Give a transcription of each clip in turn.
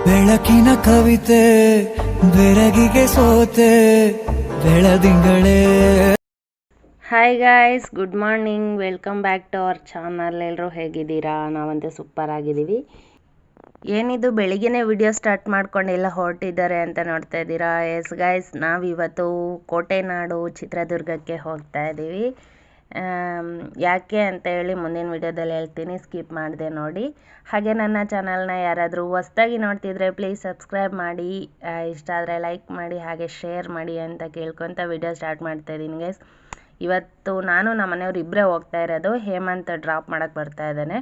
ಬೆಳಕಿನ ಕವಿತೆ ಬೆರಗಿಗೆ ಸೋತೆ ಬೆಳದಿಂಗಳೇ. Hi guys, good morning, welcome back to our channel. ಎಲ್ಲರೂ ಹೇಗಿದ್ದೀರಾ? ನಾವಂತೂ ಸೂಪರ್ ಆಗಿದ್ದೀವಿ. ಏನಿದು ಬೆಳಿಗ್ಗೆನೇ ವಿಡಿಯೋ ಸ್ಟಾರ್ಟ್ ಮಾಡ್ಕೊಂಡು ಎಲ್ಲ ಹೊರಟಿದ್ದಾರೆ ಅಂತ ನೋಡ್ತಾ ಇದ್ದೀರಾ? ಎಸ್ ಗಾಯ್ಸ್, ನಾವಿವತ್ತು ಕೋಟೆನಾಡು ಚಿತ್ರದುರ್ಗಕ್ಕೆ ಹೋಗ್ತಾ ಇದ್ದೀವಿ. ಯಾಕೆ ಅಂತ ಹೇಳಿ ಮುಂದಿನ ವಿಡಿಯೋದಲ್ಲಿ ಹೇಳ್ತೀನಿ, ಸ್ಕಿಪ್ ಮಾಡಿದೆ ನೋಡಿ. ಹಾಗೆ ನನ್ನ ಚಾನಲ್ನ ಯಾರಾದರೂ ಹೊಸ್ದಾಗಿ ನೋಡ್ತಿದ್ರೆ ಪ್ಲೀಸ್ ಸಬ್ಸ್ಕ್ರೈಬ್ ಮಾಡಿ, ಇಷ್ಟ ಆದರೆ ಲೈಕ್ ಮಾಡಿ, ಹಾಗೆ ಶೇರ್ ಮಾಡಿ ಅಂತ ಕೇಳ್ಕೊತ ವಿಡಿಯೋ ಸ್ಟಾರ್ಟ್ ಮಾಡ್ತಾ ಇದ್ದೀನಿ ಗೈಸ್. ಇವತ್ತು ನಾನು ನಮ್ಮ ಮನೆಯವ್ರು ಇಬ್ಬರೇ ಹೋಗ್ತಾ ಇರೋದು. ಹೇಮಂತ್ ಡ್ರಾಪ್ ಮಾಡೋಕ್ಕೆ ಬರ್ತಾ ಇದ್ದಾನೆ.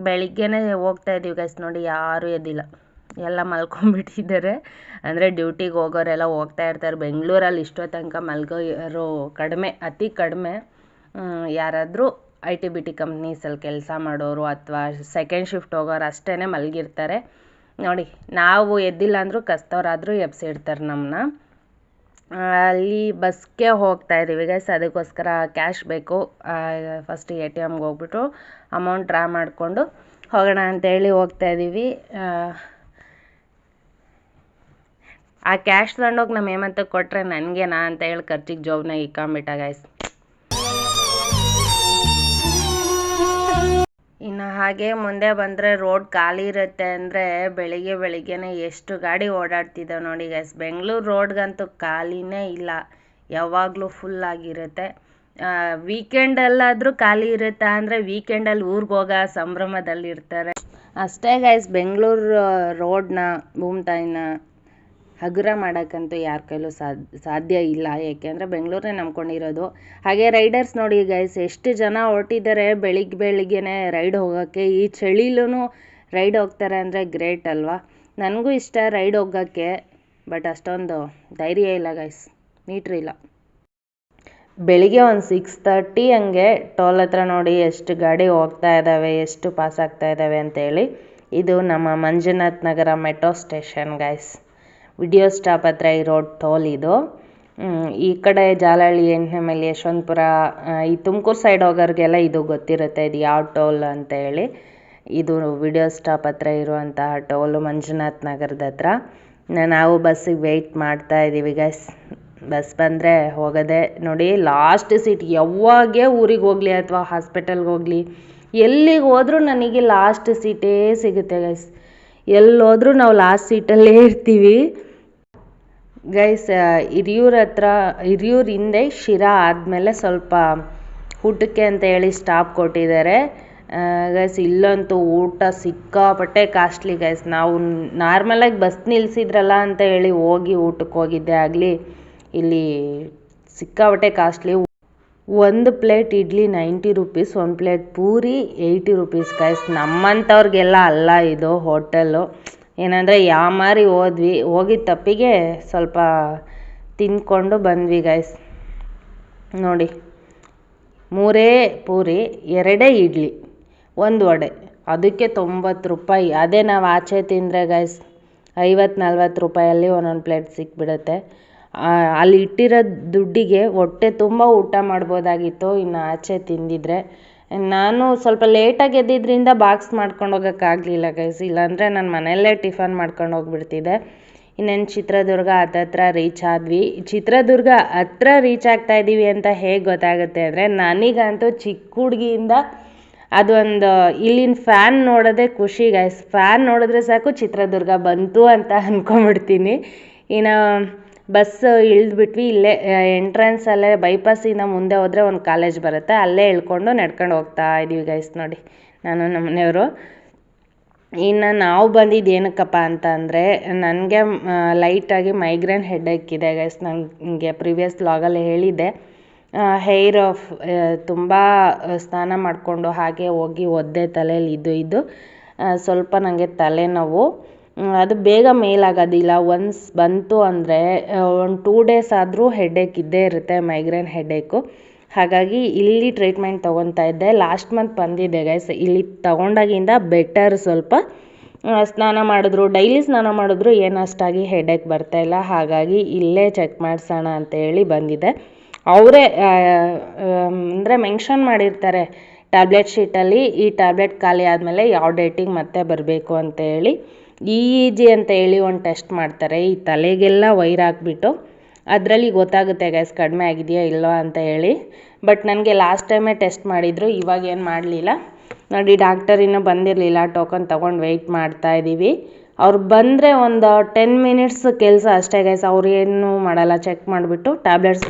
ಬೆಳಿಗ್ಗೆನೇ ಹೋಗ್ತಾ ಇದ್ದೀವಿ ಗೈಸ್. ನೋಡಿ, ಯಾರೂ ಎದ್ದಿಲ್ಲ, ಎಲ್ಲ ಮಲ್ಕೊಂಡ್ಬಿಟ್ಟಿದ್ದಾರೆ. ಅಂದರೆ ಡ್ಯೂಟಿಗೆ ಹೋಗೋರೆಲ್ಲ ಹೋಗ್ತಾ ಇರ್ತಾರೆ. ಬೆಂಗಳೂರಲ್ಲಿ ಇಷ್ಟೋ ತನಕ ಮಲ್ಗೋರು ಕಡಿಮೆ, ಅತಿ ಕಡಿಮೆ. ಯಾರಾದರೂ IT-BT ಕಂಪ್ನೀಸಲ್ಲಿ ಕೆಲಸ ಮಾಡೋರು ಅಥವಾ ಸೆಕೆಂಡ್ ಶಿಫ್ಟ್ ಹೋಗೋರು ಅಷ್ಟೇ ಮಲಗಿರ್ತಾರೆ. ನೋಡಿ, ನಾವು ಎದ್ದಿಲ್ಲ ಅಂದರೂ ಕಸ್ತವ್ರಾದರೂ ಎಬ್ಸಿಡ್ತಾರೆ ನಮ್ಮನ್ನ. ಅಲ್ಲಿ ಬಸ್ಗೆ ಹೋಗ್ತಾ ಇದ್ದೀವಿ ಗೈಸ್. ಅದಕ್ಕೋಸ್ಕರ ಕ್ಯಾಶ್ ಬೇಕು. ಫಸ್ಟ್ ATMಗೆ ಹೋಗ್ಬಿಟ್ಟು ಅಮೌಂಟ್ ಡ್ರಾ ಮಾಡಿಕೊಂಡು ಹೋಗೋಣ ಅಂತೇಳಿ ಹೋಗ್ತಾ ಇದ್ದೀವಿ. ಆ ಕ್ಯಾಶ್ ತಗೊಂಡೋಗಿ ನಮ್ಮ ಹೇಮಂತಕ್ಕೆ ಕೊಟ್ಟರೆ ನನಗೇನಾ ಅಂತ ಹೇಳಿ ಖರ್ಚಿಗೆ ಜೋಬ್ನಾಗ ಇಕ್ಕೊಂಬಿಟ್ಟ ಗೈಸ್. ಇನ್ನು ಹಾಗೆ ಮುಂದೆ ಬಂದರೆ ರೋಡ್ ಖಾಲಿ ಇರುತ್ತೆ. ಅಂದರೆ ಬೆಳಿಗ್ಗೆನೇ ಎಷ್ಟು ಗಾಡಿ ಓಡಾಡ್ತಿದ್ದಾವೆ ನೋಡಿ ಗೈಸ್. ಬೆಂಗಳೂರು ರೋಡ್ಗಂತೂ ಖಾಲಿನೇ ಇಲ್ಲ, ಯಾವಾಗಲೂ ಫುಲ್ ಆಗಿರುತ್ತೆ. ವೀಕೆಂಡಲ್ಲಾದರೂ ಖಾಲಿ ಇರುತ್ತೆ. ಅಂದರೆ ವೀಕೆಂಡಲ್ಲಿ ಊರಿಗೆ ಹೋಗೋ ಸಂಭ್ರಮದಲ್ಲಿರ್ತಾರೆ ಅಷ್ಟೇ ಗೈಸ್. ಬೆಂಗಳೂರು ರೋಡ್ನ ಭೂಮ್ತಾಯಿನ ಹಗುರ ಮಾಡೋಕ್ಕಂತೂ ಯಾರ ಕೈಲೂ ಸಾಧ್ಯ ಇಲ್ಲ. ಏಕೆಂದರೆ ಬೆಂಗಳೂರೇ ನಂಬ್ಕೊಂಡಿರೋದು. ಹಾಗೆ ರೈಡರ್ಸ್ ನೋಡಿ ಗೈಸ್, ಎಷ್ಟು ಜನ ಹೊರಟಿದ್ದಾರೆ ಬೆಳಿಗ್ಗೆನೇ ರೈಡ್ ಹೋಗೋಕ್ಕೆ. ಈ ಚಳಿಲೂ ರೈಡ್ ಹೋಗ್ತಾರೆ ಅಂದರೆ ಗ್ರೇಟ್ ಅಲ್ವಾ? ನನಗೂ ಇಷ್ಟ ರೈಡ್ ಹೋಗೋಕ್ಕೆ, ಬಟ್ ಅಷ್ಟೊಂದು ಧೈರ್ಯ ಇಲ್ಲ ಗೈಸ್, ಮೀಟ್ರ್ ಇಲ್ಲ. ಬೆಳಿಗ್ಗೆ ಒಂದು 6:30 ಹಂಗೆ ಟೋಲ್ ಹತ್ರ ನೋಡಿ ಎಷ್ಟು ಗಾಡಿ ಹೋಗ್ತಾ ಇದ್ದಾವೆ, ಎಷ್ಟು ಪಾಸ್ ಆಗ್ತಾ ಇದ್ದಾವೆ ಅಂತೇಳಿ. ಇದು ನಮ್ಮ Manjunath Nagar metro station guys. Video stop ಹತ್ರ ಇರೋ ಟೋಲ್ ಇದು. ಈ ಕಡೆ ಜಾಲಹಳ್ಳಿ, 8ನೇ ಮೈಲಿ, ಯಶವಂತಪುರ, ಈ ತುಮಕೂರು ಸೈಡ್ ಹೋಗೋರಿಗೆಲ್ಲ ಇದು ಗೊತ್ತಿರುತ್ತೆ, ಇದು ಯಾವ ಟೋಲ್ ಅಂತ ಹೇಳಿ. ಇದು ವಿಡಿಯೋ ಸ್ಟಾಪ್ ಹತ್ರ ಇರುವಂತಹ ಟೋಲು ಮಂಜುನಾಥ್ ನಗರದ ಹತ್ರ. ನಾವು ಬಸ್ಸಿಗೆ ವೆಯ್ಟ್ ಮಾಡ್ತಾ ಇದ್ದೀವಿ ಗೈಸ್. ಬಸ್ ಬಂದರೆ ಹೋಗೋದೆ. ನೋಡಿ, ಲಾಸ್ಟ್ ಸೀಟ್. ಯಾವಾಗೇ ಊರಿಗೆ ಹೋಗಲಿ ಅಥವಾ ಹಾಸ್ಪಿಟಲ್ಗೆ ಹೋಗಲಿ, ಎಲ್ಲಿಗೆ ಹೋದ್ರೂ ನನಗೆ ಲಾಸ್ಟ್ ಸೀಟೇ ಸಿಗುತ್ತೆ ಗೈಸ್. ಎಲ್ಲೋದ್ರೂ ನಾವು ಲಾಸ್ಟ್ ಸೀಟಲ್ಲೇ ಇರ್ತೀವಿ ಗೈಸ್. ಹಿರಿಯೂರು ಹಿಂದೆ ಶಿರಾ ಆದಮೇಲೆ ಸ್ವಲ್ಪ ಊಟಕ್ಕೆ ಅಂತ ಹೇಳಿ ಸ್ಟಾಪ್ ಕೊಟ್ಟಿದ್ದಾರೆ ಗೈಸ್. ಇಲ್ಲಂತೂ ಊಟ ಸಿಕ್ಕಾಪಟ್ಟೆ ಕಾಸ್ಟ್ಲಿ ಗೈಸ್. ನಾವು ನಾರ್ಮಲಾಗಿ ಬಸ್ ನಿಲ್ಲಿಸಿದ್ರಲ್ಲ ಅಂತ ಹೇಳಿ ಹೋಗಿ ಊಟಕ್ಕೆ ಹೋಗಿದ್ದೆ ಆಗಲಿ, ಇಲ್ಲಿ ಸಿಕ್ಕಾಪಟ್ಟೆ ಕಾಸ್ಟ್ಲಿ. ಒಂದು ಪ್ಲೇಟ್ ಇಡ್ಲಿ 90 ರೂಪೀಸ್, ಒಂದು ಪ್ಲೇಟ್ ಪೂರಿ 80 ರೂಪೀಸ್ ಗೈಸ್. ನಮ್ಮಂಥವ್ರಿಗೆಲ್ಲ ಅಲ್ಲ ಇದು ಹೋಟೆಲ್ಲು. ಏನಂದರೆ ಯಾಮಾರಿ ಹೋಗಿದ್ದ ತಪ್ಪಿಗೆ ಸ್ವಲ್ಪ ತಿಂದ್ಕೊಂಡು ಬಂದ್ವಿ ಗೈಸ್. ನೋಡಿ, 3 ಪೂರಿ, 2 ಇಡ್ಲಿ, 1 ವಡೆ, ಅದಕ್ಕೆ 90 ರೂಪಾಯಿ. ಅದೇ ನಾವು ಆಚೆ ತಿಂದರೆ ಗೈಸ್ 50-40 ರೂಪಾಯಲ್ಲಿ ಒಂದೊಂದು ಪ್ಲೇಟ್ ಸಿಕ್ಬಿಡುತ್ತೆ. ಅಲ್ಲಿ ಇಟ್ಟಿರೋ ದುಡ್ಡಿಗೆ ಹೊಟ್ಟೆ ತುಂಬ ಊಟ ಮಾಡ್ಬೋದಾಗಿತ್ತು ಇನ್ನು ಆಚೆ ತಿಂದಿದ್ರೆ. ನಾನು ಸ್ವಲ್ಪ ಲೇಟಾಗಿ ಎದ್ದಿದ್ದರಿಂದ ಬಾಕ್ಸ್ ಮಾಡ್ಕೊಂಡು ಹೋಗೋಕ್ಕಾಗಲಿಲ್ಲ ಗೈಸ್. ಇಲ್ಲಾಂದರೆ ನಾನು ಮನೆಯಲ್ಲೇ ಟಿಫನ್ ಮಾಡ್ಕೊಂಡು ಹೋಗ್ಬಿಡ್ತಿದ್ದೆ. ಇನ್ನೇನು ಚಿತ್ರದುರ್ಗ ಹತ್ತತ್ರ ರೀಚ್ ಆದ್ವಿ. ಚಿತ್ರದುರ್ಗ ಹತ್ರ ರೀಚ್ ಆಗ್ತಾ ಇದ್ದೀವಿ ಅಂತ ಹೇಗೆ ಗೊತ್ತಾಗುತ್ತೆ ಅಂದರೆ, ನನಗಂತೂ ಚಿಕ್ಕ ಹುಡುಗಿಯಿಂದ ಅದೊಂದು ಇಲ್ಲಿನ ಫ್ಯಾನ್ ನೋಡೋದೇ ಖುಷಿ ಗೈಸ್. ಫ್ಯಾನ್ ನೋಡಿದ್ರೆ ಸಾಕು ಚಿತ್ರದುರ್ಗ ಬಂತು ಅಂತ ಅಂದ್ಕೊಂಬಿಡ್ತೀನಿ. ಇನ್ನು ಬಸ್ ಇಳಿದ್ಬಿಟ್ವಿ. ಇಲ್ಲೇ ಎಂಟ್ರೆನ್ಸಲ್ಲೇ ಬೈಪಾಸಿಂದ ಮುಂದೆ ಹೋದರೆ ಒಂದು ಕಾಲೇಜ್ ಬರುತ್ತೆ, ಅಲ್ಲೇ ಇಳ್ಕೊಂಡು ನಡ್ಕೊಂಡು ಹೋಗ್ತಾ ಇದ್ದೀವಿ ಗೈಸ್. ನೋಡಿ, ನಾನು ನಮ್ಮ ಮನೆಯವರು. ಇನ್ನು ನಾವು ಬಂದಿದ್ದು ಏನಕ್ಕಪ್ಪ ಅಂತ ಅಂದರೆ, ನನಗೆ ಲೈಟಾಗಿ ಮೈಗ್ರೇನ್ ಹೆಡ್ಏಕ್ ಇದೆ ಗೈಸ್. ನನಗೆ ಪ್ರಿವಿಯಸ್ ವ್ಲಾಗಲ್ಲಿ ಹೇಳಿದ್ದೆ. ಹೇರ್ ತುಂಬ ಸ್ನಾನ ಮಾಡಿಕೊಂಡು ಹಾಗೆ ಹೋಗಿ ಒದ್ದೆ ತಲೆಯಲ್ಲಿ ಇದು ಸ್ವಲ್ಪ ನನಗೆ ತಲೆನೋವು. ಅದು ಬೇಗ ಮೇಲಾಗೋದಿಲ್ಲ. ಒನ್ಸ್ ಬಂತು ಅಂದರೆ ಒಂದು 2 ಡೇಸ್ ಆದರೂ ಹೆಡ್ಏಕ್ ಇದ್ದೇ ಇರುತ್ತೆ, ಮೈಗ್ರೇನ್ ಹೆಡ್ಏಕು. ಹಾಗಾಗಿ ಇಲ್ಲಿ ಟ್ರೀಟ್ಮೆಂಟ್ ತೊಗೊತಾ ಇದ್ದೆ. ಲಾಸ್ಟ್ ಮಂತ್ ಬಂದಿದ್ದೆ ಗೈಸ್. ಇಲ್ಲಿ ತೊಗೊಂಡಾಗಿಂದ ಬೆಟರ್. ಸ್ವಲ್ಪ ಡೈಲಿ ಸ್ನಾನ ಮಾಡಿದ್ರು ಏನಷ್ಟಾಗಿ ಹೆಡ್ಏಕ್ ಬರ್ತಾಯಿಲ್ಲ. ಹಾಗಾಗಿ ಇಲ್ಲೇ ಚೆಕ್ ಮಾಡಿಸೋಣ ಅಂತೇಳಿ ಬಂದಿದ್ದೆ. ಅವರೇ ಅಂದರೆ ಮೆನ್ಷನ್ ಮಾಡಿರ್ತಾರೆ ಟ್ಯಾಬ್ಲೆಟ್ ಶೀಟಲ್ಲಿ, ಈ ಟ್ಯಾಬ್ಲೆಟ್ ಖಾಲಿ ಆದಮೇಲೆ ಯಾವ ಡೇಟಿಗೆ ಮತ್ತೆ ಬರಬೇಕು ಅಂತ ಹೇಳಿ. EEG ಅಂತ ಹೇಳಿ ಒಂದು ಟೆಸ್ಟ್ ಮಾಡ್ತಾರೆ, ಈ ತಲೆಗೆಲ್ಲ ವೈರ್ ಹಾಕ್ಬಿಟ್ಟು ಅದರಲ್ಲಿ ಗೊತ್ತಾಗುತ್ತೆ ಗೈಸ್ ಕಡಿಮೆ ಆಗಿದೆಯಾ ಇಲ್ಲೋ ಅಂತ ಹೇಳಿ. ಬಟ್ ನನಗೆ ಲಾಸ್ಟ್ ಟೈಮೇ ಟೆಸ್ಟ್ ಮಾಡಿದರು, ಇವಾಗ ಏನು ಮಾಡಲಿಲ್ಲ ನೋಡಿ. ಡಾಕ್ಟರ್ ಇನ್ನೂ ಬಂದಿರಲಿಲ್ಲ, ಟೋಕನ್ ತೊಗೊಂಡು ವೆಯ್ಟ್ ಮಾಡ್ತಾ ಇದ್ದೀವಿ. ಅವ್ರು ಬಂದರೆ ಒಂದು 10 ಮಿನಿಟ್ಸ್ ಕೆಲಸ ಅಷ್ಟೇ ಗೈಸ್. ಅವ್ರು ಏನು ಮಾಡಲ್ಲ, ಚೆಕ್ ಮಾಡಿಬಿಟ್ಟು ಟ್ಯಾಬ್ಲೆಟ್ಸ್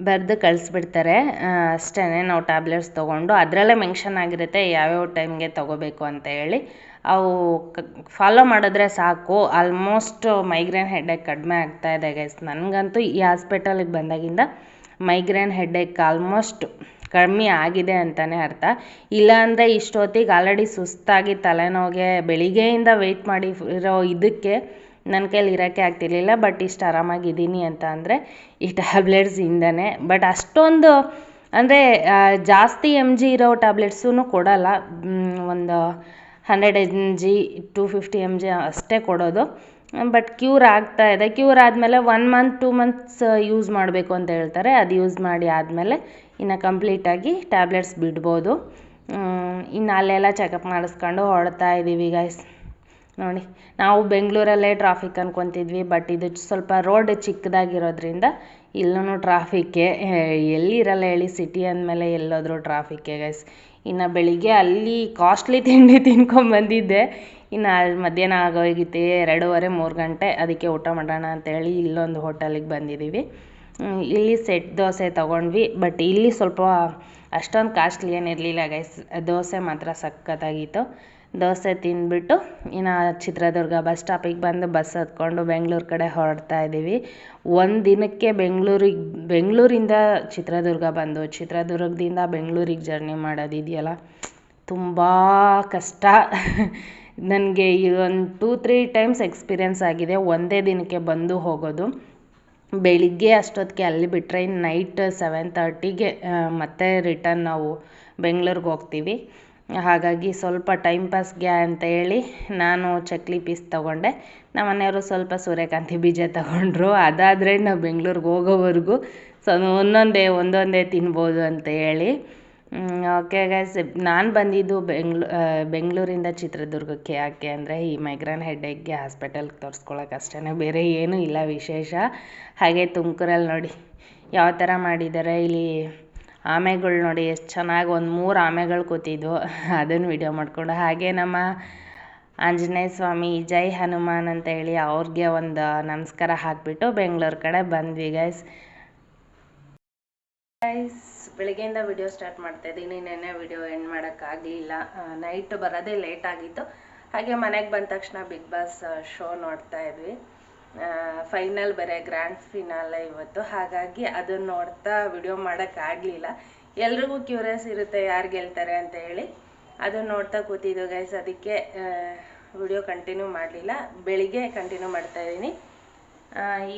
ಬರೆದು ಕಳಿಸ್ಬಿಡ್ತಾರೆ ಅಷ್ಟೇ. ನಾವು ಟ್ಯಾಬ್ಲೆಟ್ಸ್ ತೊಗೊಂಡು ಅದರಲ್ಲೇ ಮೆನ್ಷನ್ ಆಗಿರುತ್ತೆ ಯಾವ್ಯಾವ ಟೈಮ್ಗೆ ತೊಗೋಬೇಕು ಅಂತ ಹೇಳಿ. ಅವು ಫಾಲೋ ಮಾಡಿದ್ರೆ ಸಾಕು. ಆಲ್ಮೋಸ್ಟ್ ಮೈಗ್ರೇನ್ ಹೆಡ್ಏಕ್ ಕಡಿಮೆ ಆಗ್ತಾ ಇದೆ ಗೈಸ್. ನನಗಂತೂ ಈ ಹಾಸ್ಪಿಟಲಿಗೆ ಬಂದಾಗಿಂದ ಮೈಗ್ರೇನ್ ಹೆಡ್ಏಕ್ ಆಲ್ಮೋಸ್ಟ್ ಕಮ್ಮಿ ಆಗಿದೆ ಅಂತಲೇ ಅರ್ಥ. ಇಲ್ಲಾಂದರೆ ಇಷ್ಟೊತ್ತಿಗೆ ಆಲ್ರೆಡಿ ಸುಸ್ತಾಗಿ ತಲೆನೋವಿಗೆ ಬೆಳಿಗ್ಗೆಯಿಂದ ವೆಯ್ಟ್ ಮಾಡಿ ಇರೋ ಇದಕ್ಕೆ ನನ್ನ ಕೈಲಿ ಇರೋಕ್ಕೆ ಆಗ್ತಿರ್ಲಿಲ್ಲ. ಬಟ್ ಇಷ್ಟು ಆರಾಮಾಗಿದ್ದೀನಿ ಅಂತ ಅಂದರೆ ಈ ಟ್ಯಾಬ್ಲೆಟ್ಸಿಂದನೇ. ಬಟ್ ಅಷ್ಟೊಂದು ಅಂದರೆ ಜಾಸ್ತಿ mg ಇರೋ ಟ್ಯಾಬ್ಲೆಟ್ಸೂ ಕೊಡಲ್ಲ. ಒಂದು 100 mg 250 mg ಅಷ್ಟೇ ಕೊಡೋದು. ಬಟ್ ಕ್ಯೂರ್ ಆಗ್ತಾ ಇದೆ. ಕ್ಯೂರ್ ಆದಮೇಲೆ 1 ಮಂತ್ 2 ಮಂತ್ಸ್ ಯೂಸ್ ಮಾಡಬೇಕು ಅಂತ ಹೇಳ್ತಾರೆ. ಅದು ಯೂಸ್ ಮಾಡಿ ಆದಮೇಲೆ ಇನ್ನು ಕಂಪ್ಲೀಟಾಗಿ ಟ್ಯಾಬ್ಲೆಟ್ಸ್ ಬಿಡ್ಬೋದು. ಇನ್ನು ಅಲ್ಲೆಲ್ಲ ಚೆಕಪ್ ಮಾಡಿಸ್ಕೊಂಡು ಹೊರಡ್ತಾ ಇದ್ದೀವಿ ಗೈಸ್. ನೋಡಿ, ನಾವು ಬೆಂಗಳೂರಲ್ಲೇ ಟ್ರಾಫಿಕ್ ಅನ್ಕೊತಿದ್ವಿ, ಬಟ್ ಇದು ಸ್ವಲ್ಪ ರೋಡ್ ಚಿಕ್ಕದಾಗಿರೋದ್ರಿಂದ ಇಲ್ಲೂ ಟ್ರಾಫಿಕ್ಕೇ. ಎಲ್ಲಿರಲ್ಲ ಹೇಳಿ, ಸಿಟಿ ಅಂದಮೇಲೆ ಎಲ್ಲೋದ್ರೂ ಟ್ರಾಫಿಕ್ಕೇ ಗೈಸ್. ಇನ್ನು ಬೆಳಿಗ್ಗೆ ಅಲ್ಲಿ ಕಾಸ್ಟ್ಲಿ ತಿಂಡಿ ತಿನ್ಕೊಂಬಂದಿದ್ದೆ. ಇನ್ನು ಮಧ್ಯಾಹ್ನ ಆಗೋಗಿತ್ತು 2:30-3 ಗಂಟೆ. ಅದಕ್ಕೆ ಊಟ ಮಾಡೋಣ ಅಂತೇಳಿ ಇಲ್ಲೊಂದು ಹೋಟೆಲಿಗೆ ಬಂದಿದ್ದೀವಿ. ಇಲ್ಲಿ ಸೆಟ್ ದೋಸೆ ತೊಗೊಂಡ್ವಿ. ಬಟ್ ಇಲ್ಲಿ ಸ್ವಲ್ಪ ಅಷ್ಟೊಂದು ಕಾಸ್ಟ್ಲಿ ಏನಿರಲಿಲ್ಲ ಗೈಸ್. ದೋಸೆ ಮಾತ್ರ ಸಖತ್ತಾಗಿತ್ತು. ದೋಸೆ ತಿಂದ್ಬಿಟ್ಟು ಇನ್ನು ಚಿತ್ರದುರ್ಗ ಬಸ್ ಸ್ಟಾಪಿಗೆ ಬಂದು ಬಸ್ ಹತ್ಕೊಂಡು ಬೆಂಗಳೂರು ಕಡೆ ಹೊರಡ್ತಾ ಇದ್ದೀವಿ. ಒಂದು ದಿನಕ್ಕೆ ಬೆಂಗಳೂರಿಂದ ಚಿತ್ರದುರ್ಗ ಬಂದು ಚಿತ್ರದುರ್ಗದಿಂದ ಬೆಂಗಳೂರಿಗೆ ಜರ್ನಿ ಮಾಡೋದಿದೆಯಲ್ಲ, ತುಂಬ ಕಷ್ಟ. ನನಗೆ ಇದೊಂದು 2-3 ಟೈಮ್ಸ್ ಎಕ್ಸ್ಪೀರಿಯೆನ್ಸ್ ಆಗಿದೆ ಒಂದೇ ದಿನಕ್ಕೆ ಬಂದು ಹೋಗೋದು. ಬೆಳಿಗ್ಗೆ ಅಷ್ಟೊತ್ತಿಗೆ ಅಲ್ಲಿ ಬಿಟ್ಟರೆ ಇನ್ನು ನೈಟ್ 7:30ಗೆ ಮತ್ತೆ ರಿಟರ್ನ್ ನಾವು ಬೆಂಗಳೂರಿಗೆ ಹೋಗ್ತೀವಿ. ಹಾಗಾಗಿ ಸ್ವಲ್ಪ ಟೈಮ್ ಪಾಸ್ಗೆ ಅಂತ ಹೇಳಿ ನಾನು ಚಕ್ಲಿ ಪೀಸ್ ತೊಗೊಂಡೆ. ನಮ್ಮ ಮನೆಯವರು ಸ್ವಲ್ಪ ಸೂರ್ಯಕಾಂತಿ ಬೀಜ ತೊಗೊಂಡ್ರು. ಅದಾದರೆ ನಾವು ಬೆಂಗಳೂರಿಗೆ ಹೋಗೋವರೆಗೂ ಒಂದೊಂದೇ ತಿನ್ಬೋದು ಅಂತ ಹೇಳಿ. ಓಕೆ ಗೈಸ್, ನಾನು ಬಂದಿದ್ದು ಬೆಂಗಳೂರಿಂದ ಚಿತ್ರದುರ್ಗಕ್ಕೆ ಯಾಕೆ ಅಂದರೆ ಈ ಮೈಗ್ರೇನ್ ಹೆಡ್ಏಕ್ಗೆ ಹಾಸ್ಪಿಟಲ್ಗೆ ತೋರಿಸ್ಕೊಳ್ಳೋಕೆ ಅಷ್ಟೇ, ಬೇರೆ ಏನೂ ಇಲ್ಲ ವಿಶೇಷ. ಹಾಗೆ ತುಮಕೂರಲ್ಲಿ ನೋಡಿ ಯಾವ ಥರ ಮಾಡಿದ್ದಾರೆ. ಇಲ್ಲಿ ಆಮೆಗಳು ನೋಡಿ ಎಷ್ಟು ಚೆನ್ನಾಗಿ, ಒಂದು 3 ಆಮೆಗಳು ಕೂತಿದ್ವು, ಅದನ್ನು ವಿಡಿಯೋ ಮಾಡಿಕೊಂಡು. ಹಾಗೆ ನಮ್ಮ ಆಂಜನೇಯ ಸ್ವಾಮಿ ಜೈ ಹನುಮಾನ್ ಅಂತ ಹೇಳಿ ಅವ್ರಿಗೆ ಒಂದು ನಮಸ್ಕಾರ ಹಾಕಿಬಿಟ್ಟು ಬೆಂಗಳೂರು ಕಡೆ ಬಂದ್ವಿ ಗೈಸ್. ಬೆಳಗ್ಗೆಯಿಂದ ವಿಡಿಯೋ ಸ್ಟಾರ್ಟ್ ಮಾಡ್ತಾಯಿದ್ದೀನಿ. ನೆನ್ನೆ ವಿಡಿಯೋ ಎಂಡ್ ಮಾಡೋಕ್ಕಾಗಲಿಲ್ಲ, ನೈಟ್ ಬರೋದೇ ಲೇಟ್ ಆಗಿತ್ತು. ಹಾಗೆ ಮನೆಗೆ ಬಂದ ತಕ್ಷಣ ಬಿಗ್ ಬಾಸ್ ಶೋ ನೋಡ್ತಾ ಇದ್ವಿ. ಫೈನಲ್ ಬೇರೆ, ಗ್ರ್ಯಾಂಡ್ ಫಿನಾಲೆ ಇವತ್ತು. ಹಾಗಾಗಿ ಅದನ್ನು ನೋಡ್ತಾ ವಿಡಿಯೋ ಮಾಡೋಕ್ಕಾಗಲಿಲ್ಲ. ಎಲ್ರಿಗೂ ಕ್ಯೂರಿಯಸ್ ಇರುತ್ತೆ ಯಾರು ಗೆಲ್ತಾರೆ ಅಂತ ಹೇಳಿ. ಅದನ್ನು ನೋಡ್ತಾ ಕೂತಿದ್ದು ಗೈಸ್. ಅದಕ್ಕೆ ವಿಡಿಯೋ ಕಂಟಿನ್ಯೂ ಮಾಡಲಿಲ್ಲ. ಬೆಳಿಗ್ಗೆ ಕಂಟಿನ್ಯೂ ಮಾಡ್ತಾಯಿದ್ದೀನಿ.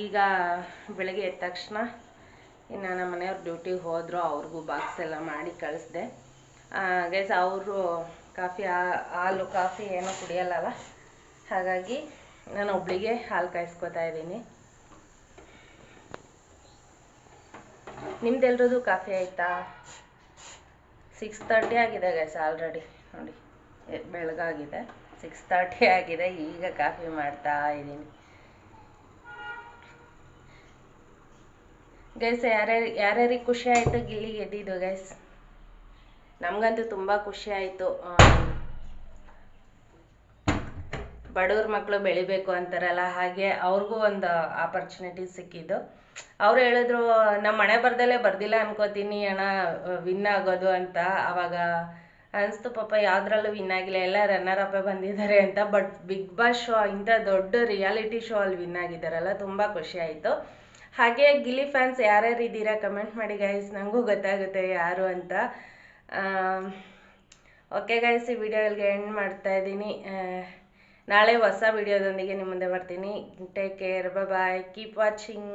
ಈಗ ಬೆಳಗ್ಗೆ ಎದ್ದ ತಕ್ಷಣ ಇನ್ನು ನಮ್ಮ ಮನೆಯವ್ರು ಡ್ಯೂಟಿಗೆ ಹೋದರು. ಅವ್ರಿಗೂ ಬಾಕ್ಸ್ ಎಲ್ಲ ಮಾಡಿ ಕಳಿಸ್ದೆ ಗೈಸ್. ಅವರು ಹಾಲು ಕಾಫಿ ಏನೂ ಕುಡಿಯಲ್ಲಲ್ಲ, ಹಾಗಾಗಿ ನಾನು ಒಬ್ಳಿಗೆ ಹಾಲು ಕಾಯಿಸ್ಕೊತಾ ಇದ್ದೀನಿ. ನಿಮ್ದೆಲ್ರದ್ದು ಕಾಫಿ ಆಯಿತಾ? 6:30 ಆಗಿದೆ ಗೈಸ್ ಆಲ್ರೆಡಿ. ನೋಡಿ, ಬೆಳಗಾಗಿದೆ, 6:30 ಆಗಿದೆ. ಈಗ ಕಾಫಿ ಮಾಡ್ತಾ ಇದ್ದೀನಿ ಗೈಸ್. ಯಾರ್ಯಾರಿಗೆ ಖುಷಿ ಆಯಿತು ಗಿಲ್ಲಿ ಗೆದ್ದಿದ್ದು ಗೈಸ್? ನಮಗಂತೂ ತುಂಬ ಖುಷಿ ಆಯಿತು. ಬಡವ್ರ ಮಕ್ಕಳು ಬೆಳಿಬೇಕು ಅಂತಾರಲ್ಲ, ಹಾಗೆ ಅವ್ರಿಗೂ ಒಂದು ಆಪರ್ಚುನಿಟಿ ಸಿಕ್ಕಿದ್ದು. ಅವ್ರು ಹೇಳಿದ್ರು ನಮ್ಮ ಮನೆ ಬರ್ದಲ್ಲೇ ಬರ್ದಿಲ್ಲ ಅನ್ಕೋತೀನಿ ಅಣ್ಣ ವಿನ್ ಆಗೋದು ಅಂತ. ಆವಾಗ ಅನಿಸ್ತು ಪಾಪ ಯಾವುದ್ರಲ್ಲೂ ವಿನ್ ಆಗಿಲ್ಲ, ಎಲ್ಲ ರನ್ನರ್ ಅಪ್ಪೇ ಬಂದಿದ್ದಾರೆ ಅಂತ. ಬಟ್ ಬಿಗ್ ಬಾಸ್ ಶೋ, ಇಂಥ ದೊಡ್ಡ ರಿಯಾಲಿಟಿ ಶೋ ಅಲ್ಲಿ ವಿನ್ ಆಗಿದ್ದಾರಲ್ಲ, ತುಂಬ ಖುಷಿ ಆಯಿತು. ಹಾಗೆ ಗಿಲ್ಲಿ ಫ್ಯಾನ್ಸ್ ಯಾರ್ಯಾರು ಇದ್ದೀರಾ ಕಮೆಂಟ್ ಮಾಡಿ ಗೈಸ್, ನನಗೂ ಗೊತ್ತಾಗುತ್ತೆ ಯಾರು ಅಂತ. ಓಕೆ ಗೈಸ್, ಈ ವಿಡಿಯೋಗೆ ಎಂಡ್ ಮಾಡ್ತಾ ಇದ್ದೀನಿ. ನಾಳೆ ಹೊಸ ವಿಡಿಯೋದೊಂದಿಗೆ ನಿಮ್ಮ ಮುಂದೆ ಬರ್ತೀನಿ. ಟೇಕ್ ಕೇರ್, ಬಾಯ್, ಕೀಪ್ ವಾಚಿಂಗ್.